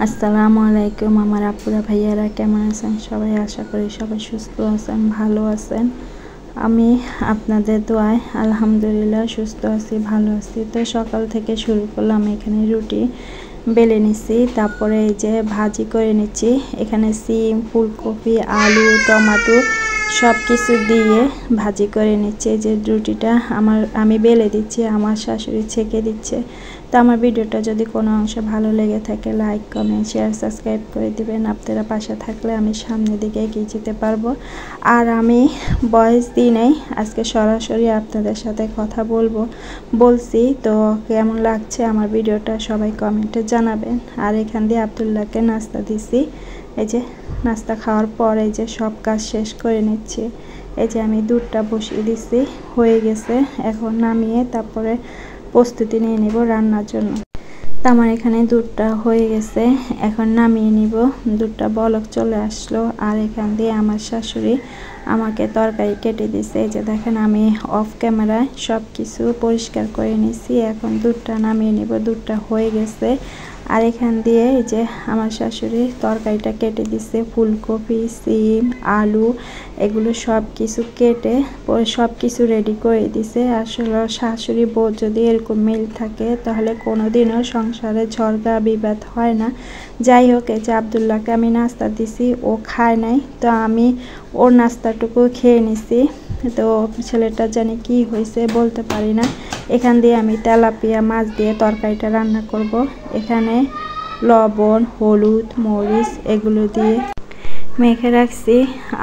আসসালামু আলাইকুম আমার আপুরা ভাইয়ারা কেমন আছেন সবাই? আশা করি সবাই সুস্থ আছেন, ভালো আছেন। আমি আপনাদের দোয়ায় আলহামদুলিল্লাহ সুস্থ আছি, ভালো আছি। তো সকাল থেকে শুরু করলাম, এখানে রুটি বেলে নিচ্ছি, তারপরে এই যে ভাজি করে নিচ্ছি। এখানে সিম, ফুলকপি, আলু, টমেটো সব কিছু দিয়ে ভাজি করে নিচ্ছে। যে রুটিটা আমি বেলে দিচ্ছি, আমার শাশুড়ি ছেঁকে দিচ্ছে। তো আমার ভিডিওটা যদি কোনো অংশ ভালো লেগে থাকে লাইক, কমেন্ট, শেয়ার, সাবস্ক্রাইব করে দিবেন। আপনারা পাশে থাকলে আমি সামনের দিকে এগিয়ে যেতে পারবো। আর আমি ভয়েস দিই নাই, আজকে সরাসরি আপনাদের সাথে কথা বলছি। তো কেমন লাগছে আমার ভিডিওটা সবাই কমেন্টে জানাবেন। আর এখান দিয়ে আব্দুল্লাহকে নাস্তা দিছি। এই যে নাস্তা খাওয়ার পর এই যে সব কাজ শেষ করে নিচ্ছি। এই যে আমি দুধটা বসিয়ে দিচ্ছি, হয়ে গেছে। এখন নামিয়ে তারপরে প্রস্তুতি নিয়ে নিব রান্নার জন্য। তো আমার এখানে দুধটা হয়ে গেছে, এখন নামিয়ে নিব। দুধটা বলক চলে আসলো। আর এখান দিয়ে আমার শাশুড়ি আমাকে তরকারি কেটে দিছে। এই যে দেখেন আমি অফ ক্যামেরায় সব কিছু পরিষ্কার করে নিছি। এখন দুধটা নামিয়ে নিব, দুধটা হয়ে গেছে। আর এখান দিয়ে এই যে আমার শাশুড়ি তরকারিটা কেটে দিছে, ফুলকপি, সিম, আলু এগুলো সব কিছু কেটে পরে সব কিছু রেডি করে দিছে। আসলে শাশুড়ি বউ যদি এরকম মিল থাকে তাহলে কোনোদিনও সংসারে ঝগড়া বিবাদ হয় না। যাই হোক, এই যে আব্দুল্লাহকে আমি নাস্তা দিছি, ও খায় নাই, তো আমি ওর নাস্তাটুকু খেয়ে নিছি। তো ছেলেটা জানি কি হয়েছে বলতে পারি না। এখান দিয়ে আমি তেলাপিয়া মাছ দিয়ে তরকারিটা রান্না করব। এখানে লবণ, হলুদ, মরিচ এগুলো দিয়ে মেখে রাখছি।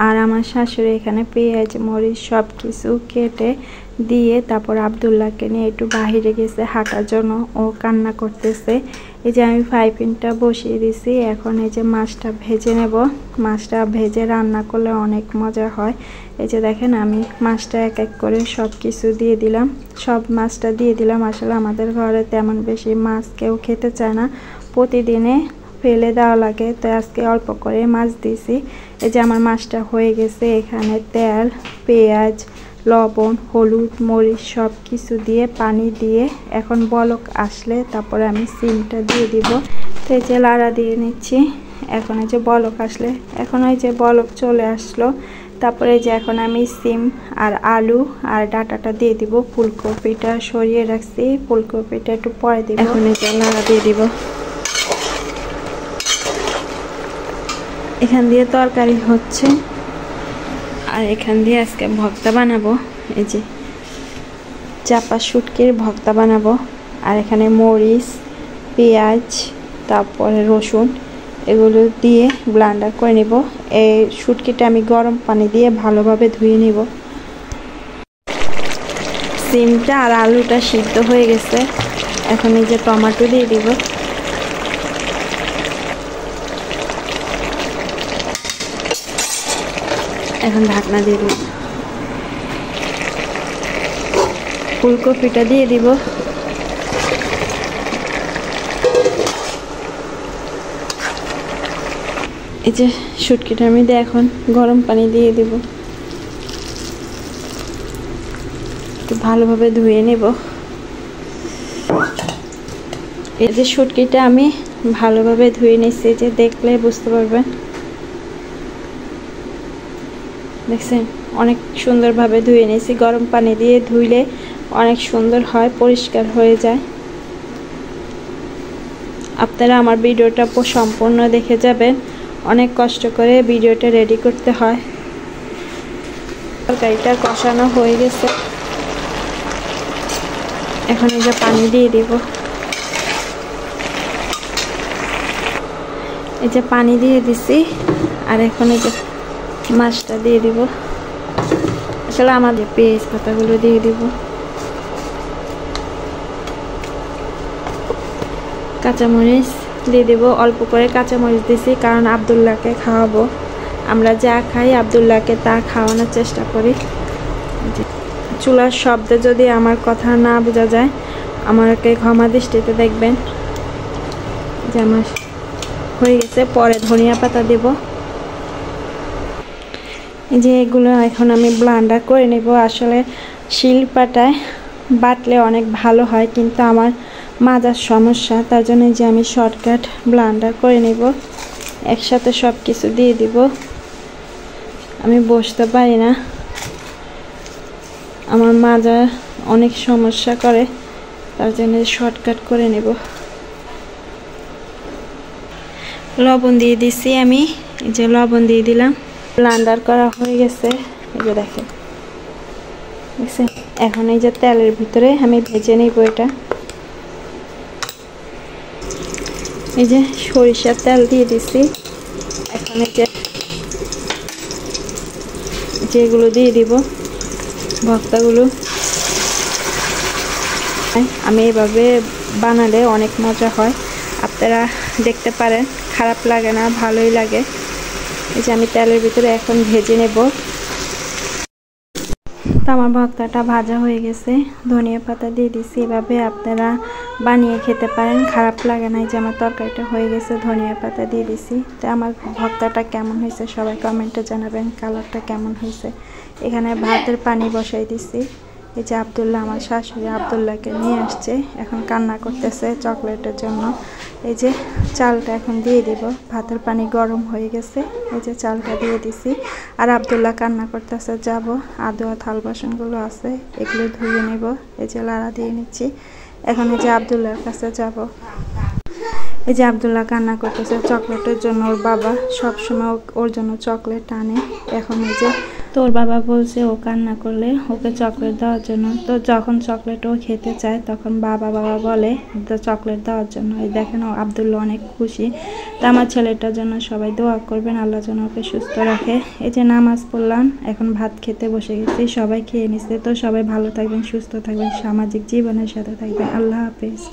আর আমার শাশুড়ি এখানে পেঁয়াজ, মরিচ সব কিছু কেটে দিয়ে তারপর আব্দুল্লাহকে নিয়ে একটু বাহিরে গেছে হাঁটার জন্য, ও কান্না করতেছে। এই যে আমি ফ্রাই প্যানটা বসিয়ে দিছি, এখন এই যে মাছটা ভেজে নেব। মাছটা ভেজে রান্না করলে অনেক মজা হয়। এই যে দেখেন আমি মাছটা এক এক করে সব কিছু দিয়ে দিলাম, সব মাছটা দিয়ে দিলাম। আসলে আমাদের ঘরে তেমন বেশি মাছ কেউ খেতে চায় না, প্রতিদিনে ফেলে দেওয়া লাগে, তো আজকে অল্প করে মাছ দিয়েছি। এই যে আমার মাছটা হয়ে গেছে। এখানে তেল, পেঁয়াজ, লবণ, হলুদ, মরিচ সব কিছু দিয়ে পানি দিয়ে এখন বলক আসলে তারপরে আমি সিমটা দিয়ে দিব। তো এই যে লাড়া দিয়ে নিচ্ছি। এখন এই যে বলক আসলে, এখন ওই যে বলক চলে আসলো, তারপরে যে এখন আমি সিম আর আলু আর ডাটাটা দিয়ে দিব। ফুলকপিটা সরিয়ে রাখছি, ফুলকপিটা একটু পরে দিব। এখন এই যে লাড়া দিয়ে দিব। এখান দিয়ে তরকারি হচ্ছে, আর এখান দিয়ে আজকে ভর্তা বানাবো। এই যে চাপা শুটকির ভর্তা বানাবো। আর এখানে মরিচ, পেঁয়াজ, তারপরে রসুন এগুলো দিয়ে ব্লেন্ডার করে নিব। এই শুটকিটা আমি গরম পানি দিয়ে ভালোভাবে ধুয়ে নিব। সিমটা আর আলুটা সিদ্ধ হয়ে গেছে, এখন এই যে টমেটো দিয়ে দিব। এখন ঢাকনা দিয়ে দিব। ফুলকপিটা দিয়ে দিব। এই যে শুটকিটার মধ্যে এখন গরম পানি দিয়ে দিব, একটু ভালোভাবে ধুয়ে নেব। এই যে শুটকিটা আমি ভালোভাবে ধুয়ে নিচ্ছি, যে দেখলে বুঝতে পারবেন। দেখছেন অনেক সুন্দরভাবে ধুয়ে নিয়েছি। গরম পানি দিয়ে ধুইলে অনেক সুন্দর হয়, পরিষ্কার হয়ে যায়। আপনারা আমার ভিডিওটা সম্পূর্ণ দেখে যাবেন, অনেক কষ্ট করে ভিডিওটা রেডি করতে হয়। তরকারিটা কষানো হয়ে গেছে, এখন এই যে পানি দিয়ে দিব। এই যে পানি দিয়ে দিছি, আর এখন এই যে মাছটা দিয়ে দিব। আসলে আমাদের পেঁয়াজ পাতাগুলো দিয়ে দিব। কাঁচামরিচ দিয়ে দিব, অল্প করে কাঁচামরিচ দিছি, কারণ আব্দুল্লাহকে খাওয়াবো। আমরা যা খাই আব্দুল্লাহকে তা খাওয়ানোর চেষ্টা করি। চুলার শব্দে যদি আমার কথা না বোঝা যায় আমাকে ক্ষমা দৃষ্টিতে দেখবেন। যে আমার হয়ে গেছে, পরে ধনিয়া পাতা দেব। এই যে এগুলো এখন আমি ব্লেন্ডার করে নেব। আসলে শিলপাটায় বাটলে অনেক ভালো হয়, কিন্তু আমার মাজার সমস্যা, তার জন্য যে আমি শর্টকাট ব্লেন্ডার করে নিব, একসাথে সব কিছু দিয়ে দিব। আমি বসতে পারি না, আমার মাজা অনেক সমস্যা করে, তার জন্য শর্টকাট করে নেব। লবণ দিয়ে দিছি আমি, এই যে লবণ দিয়ে দিলাম। ব্লেন্ডার করা হয়ে গেছে, এই যে দেখেন দেখছেন। এখন এই যে তেলের ভিতরে আমি ভেজে নিব এটা। এই যে সরিষার তেল দিয়ে দিছি। এখন এই যে যেগুলো দিয়ে দিব ভর্তাগুলো, আমি এভাবে বানালে অনেক মজা হয়, আপনারা দেখতে পারেন, খারাপ লাগে না, ভালোই লাগে। এই যে আমি তেলের ভিতরে এখন ভেজে নেব। তো আমার ভর্তাটা ভাজা হয়ে গেছে, ধনিয়া পাতা দিয়ে দিছি। এভাবে আপনারা বানিয়ে খেতে পারেন, খারাপ লাগে না। এই যে আমার তরকারিটা হয়ে গেছে, ধনিয়া পাতা দিয়ে দিছি। তো আমার ভর্তাটা কেমন হয়েছে সবাই কমেন্টে জানাবেন, কালারটা কেমন হয়েছে। এখানে ভাতের পানি বসাই দিছি। এই যে আব্দুল্লাহ, আমার শাশুড়ি আব্দুল্লাহকে নিয়ে আসছে, এখন কান্না করতেছে চকলেটের জন্য। এই যে চালটা এখন দিয়ে দিব, ভাতের পানি গরম হয়ে গেছে, এই যে চালটা দিয়ে দিছি। আর আব্দুল্লাহ কান্না করতেছে, যাব আদোয়া থাল বাসনগুলো আছে এগুলো ধুয়ে নেব। এই যে লাড়া দিয়ে নিচ্ছি, এখন এই যে আব্দুল্লাহর কাছে যাব। এই যে আব্দুল্লাহ কান্না করতেছে চকলেটের জন্য, ওর বাবা সবসময় ওর জন্য চকলেট আনে। এখন এই যে তোর বাবা বলছে ও কান্না করলে ওকে চকলেট দেওয়ার জন্য। তো যখন চকলেট ও খেতে চায় তখন বাবা বাবা বলে তো চকলেট দেওয়ার জন্য। এই দেখেন ও আব্দুল্লাহ অনেক খুশি। তো আমার ছেলেটার জন্য সবাই দোয়া করবেন, আল্লাহ যেন ওকে সুস্থ রাখে। এই যে নামাজ পড়লাম, এখন ভাত খেতে বসে গেছি, সবাই খেয়ে নিচ্ছে। তো সবাই ভালো থাকবেন, সুস্থ থাকবেন, সামাজিক জীবনের সাথে থাকবেন। আল্লাহ হাফেজ।